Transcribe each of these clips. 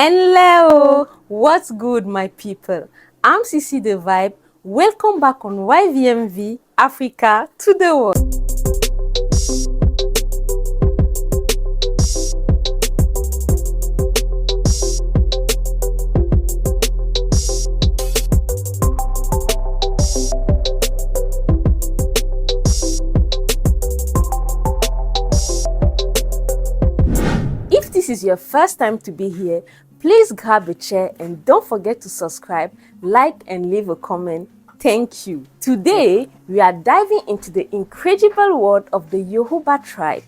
Hello, what's good, my people? I'm Sisi the Vibe. Welcome back on YVMV Africa to the world. If this is your first time to be here, please grab a chair and don't forget to subscribe, like, and leave a comment. Thank you. Today, we are diving into the incredible world of the Yoruba tribe.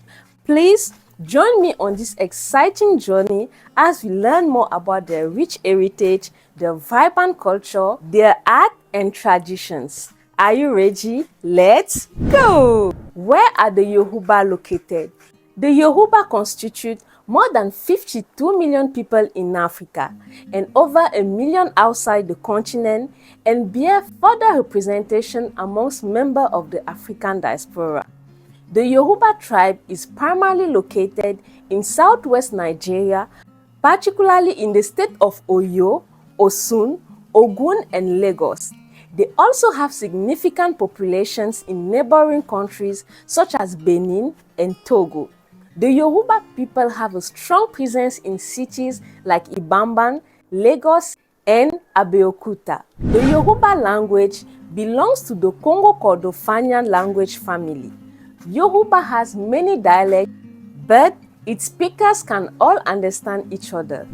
Please join me on this exciting journey as we learn more about their rich heritage, their vibrant culture, their art and traditions. Are you ready? Let's go! Where are the Yoruba located? The Yoruba constitute more than 52 million people in Africa and over a million outside the continent, and bear further representation amongst members of the African diaspora. The Yoruba tribe is primarily located in southwest Nigeria, particularly in the state of Oyo, Osun, Ogun, and Lagos. They also have significant populations in neighboring countries such as Benin and Togo. The Yoruba people have a strong presence in cities like Ibadan, Lagos, and Abeokuta. The Yoruba language belongs to the Congo-Kordofanian language family. Yoruba has many dialects, but its speakers can all understand each other.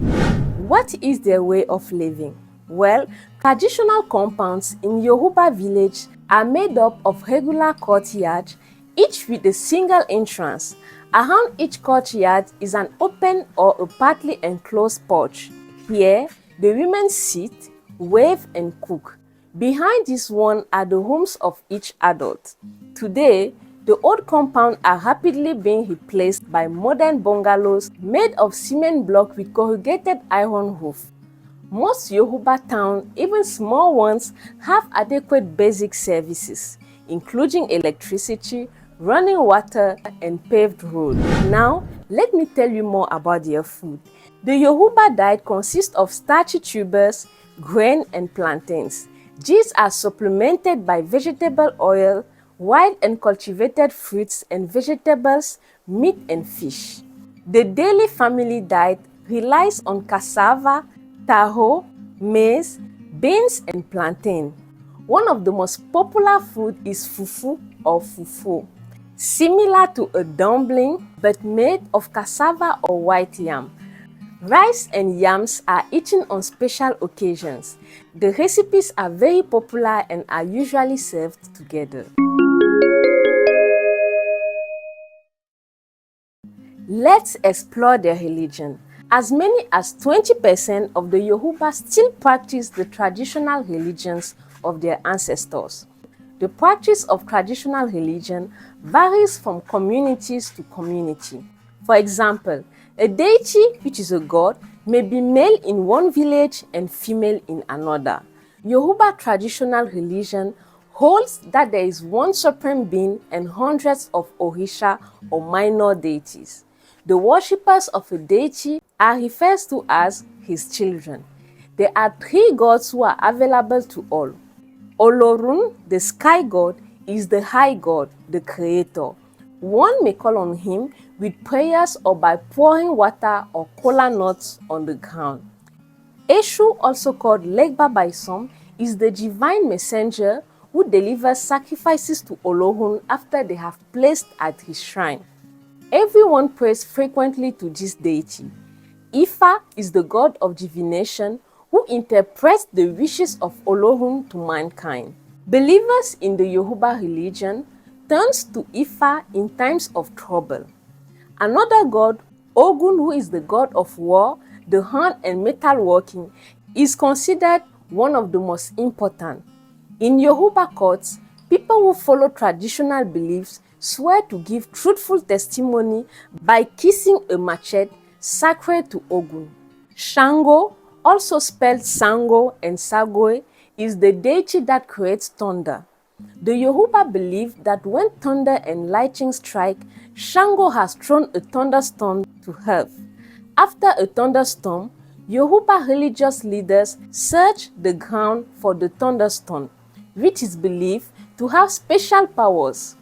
What is their way of living? Well, traditional compounds in Yoruba village are made up of regular courtyards, each with a single entrance. Around each courtyard is an open or a partly enclosed porch. Here, the women sit, wave, and cook. Behind this one are the homes of each adult. Today, the old compounds are rapidly being replaced by modern bungalows made of cement block with corrugated iron roof. Most Yoruba towns, even small ones, have adequate basic services, including electricity, running water, and paved roads. Now, let me tell you more about their food. The Yoruba diet consists of starchy tubers, grain, and plantains. These are supplemented by vegetable oil, wild and cultivated fruits and vegetables, meat, and fish. The daily family diet relies on cassava, taro, maize, beans, and plantain. One of the most popular food is fufu or fufu, similar to a dumpling but made of cassava or white yam. Rice and yams are eaten on special occasions. The recipes are very popular and are usually served together. Let's explore their religion. As many as 20% of the Yoruba still practice the traditional religions of their ancestors. The practice of traditional religion varies from communities to community. For example, a deity, which is a god, may be male in one village and female in another. Yoruba traditional religion holds that there is one supreme being and hundreds of orisha or minor deities. The worshippers of a deity are referred to as his children. There are three gods who are available to all. Olorun, the sky god, is the high god, the creator. One may call on him with prayers or by pouring water or kola nuts on the ground. Eshu, also called Legba by some, is the divine messenger who delivers sacrifices to Olorun after they have placed at his shrine. Everyone prays frequently to this deity. Ifa is the god of divination who interprets the wishes of Olorun to mankind. Believers in the Yoruba religion turns to Ifa in times of trouble. Another god, Ogun, who is the god of war, the hand and metalworking, is considered one of the most important. In Yoruba courts, people who follow traditional beliefs swear to give truthful testimony by kissing a machete sacred to Ogun. Shango, also spelled Sango and Sagoe, is the deity that creates thunder. The Yoruba believe that when thunder and lightning strike, Shango has thrown a thunderstorm to earth. After a thunderstorm, Yoruba religious leaders search the ground for the thunderstone, which is believed to have special powers.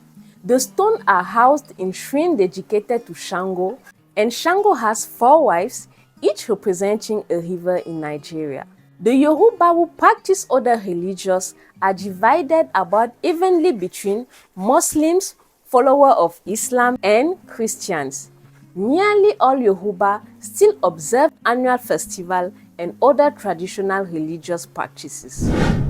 The stones are housed in shrine dedicated to Shango, and Shango has 4 wives, each representing a river in Nigeria. The Yoruba who practice other religions are divided about evenly between Muslims, followers of Islam, and Christians. Nearly all Yoruba still observe annual festival and other traditional religious practices.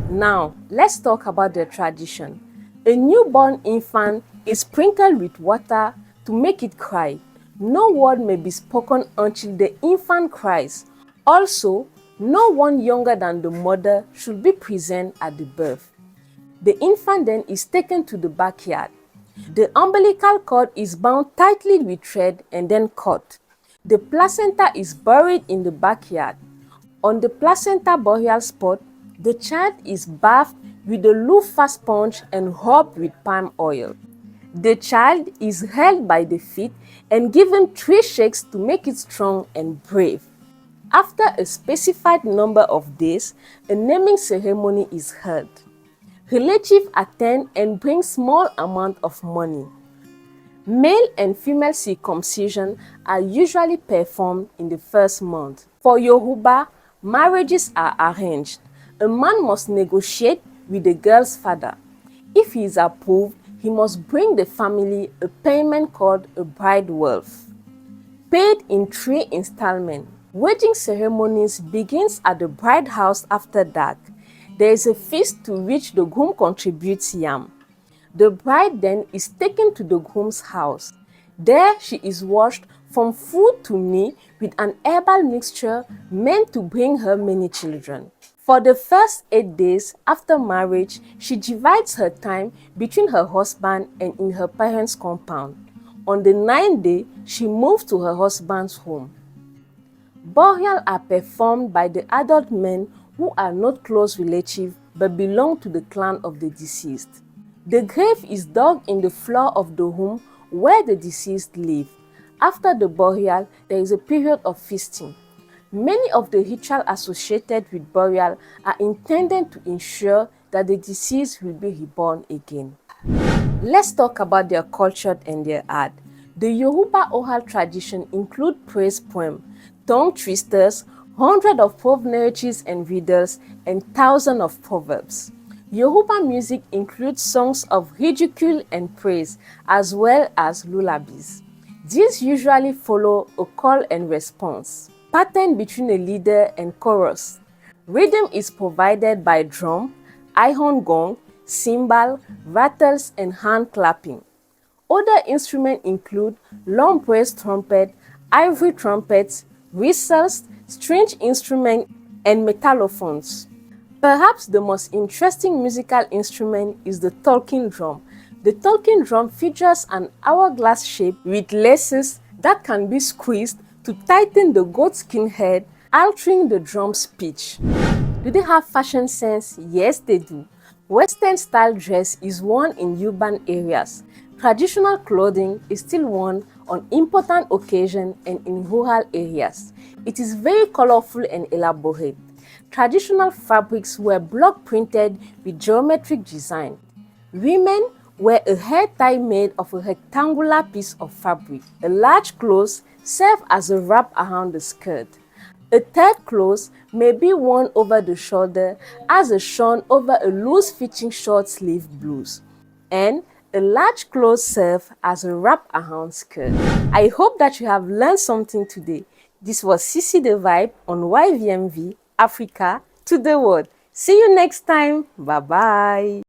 Now, let's talk about the tradition. A newborn infant is sprinkled with water to make it cry. No word may be spoken until the infant cries. Also, no one younger than the mother should be present at the birth. The infant then is taken to the backyard. The umbilical cord is bound tightly with thread and then cut. The placenta is buried in the backyard. On the placenta burial spot, the child is bathed with a loofah sponge and rubbed with palm oil. The child is held by the feet and given 3 shakes to make it strong and brave. After a specified number of days, a naming ceremony is held. Relatives attend and bring small amount of money. Male and female circumcision are usually performed in the first month. For Yoruba, marriages are arranged. A man must negotiate with the girl's father. If he is approved, he must bring the family a payment called a bride wealth, paid in 3 installments. Wedding ceremonies begins at the bride house after dark. There is a feast to which the groom contributes yam. The bride then is taken to the groom's house. There she is washed from foot to knee with an herbal mixture meant to bring her many children. For the first 8 days after marriage, she divides her time between her husband and in her parents' compound. On the 9th day, she moves to her husband's home. Burials are performed by the adult men who are not close relatives but belong to the clan of the deceased. The grave is dug in the floor of the home where the deceased lived. After the burial, there is a period of feasting. Many of the rituals associated with burial are intended to ensure that the deceased will be reborn again. Let's talk about their culture and their art. The Yoruba oral tradition include praise poems, tongue twisters, hundreds of proverbs and riddles, and thousands of proverbs. Yoruba music includes songs of ridicule and praise, as well as lullabies. These usually follow a call and response pattern between a leader and chorus. Rhythm is provided by drum, iron gong, cymbal, rattles, and hand clapping. Other instruments include long brass trumpet, ivory trumpets, whistles, stringed instruments, and metallophones. Perhaps the most interesting musical instrument is the talking drum. The talking drum features an hourglass shape with laces that can be squeezed to tighten the goatskin head, altering the drum's pitch. Do they have fashion sense? Yes, they do. Western style dress is worn in urban areas. Traditional clothing is still worn on important occasions and in rural areas. It is very colorful and elaborate. Traditional fabrics were block printed with geometric design. Women wear a hair tie made of a rectangular piece of fabric. A large cloth serves as a wrap around the skirt. A third cloth may be worn over the shoulder as a shawl over a loose-fitting short-sleeve blouse. And a large cloth serves as a wrap-around skirt. I hope that you have learned something today. This was Sissy the Vibe on YVMV Africa to the World. See you next time. Bye-bye.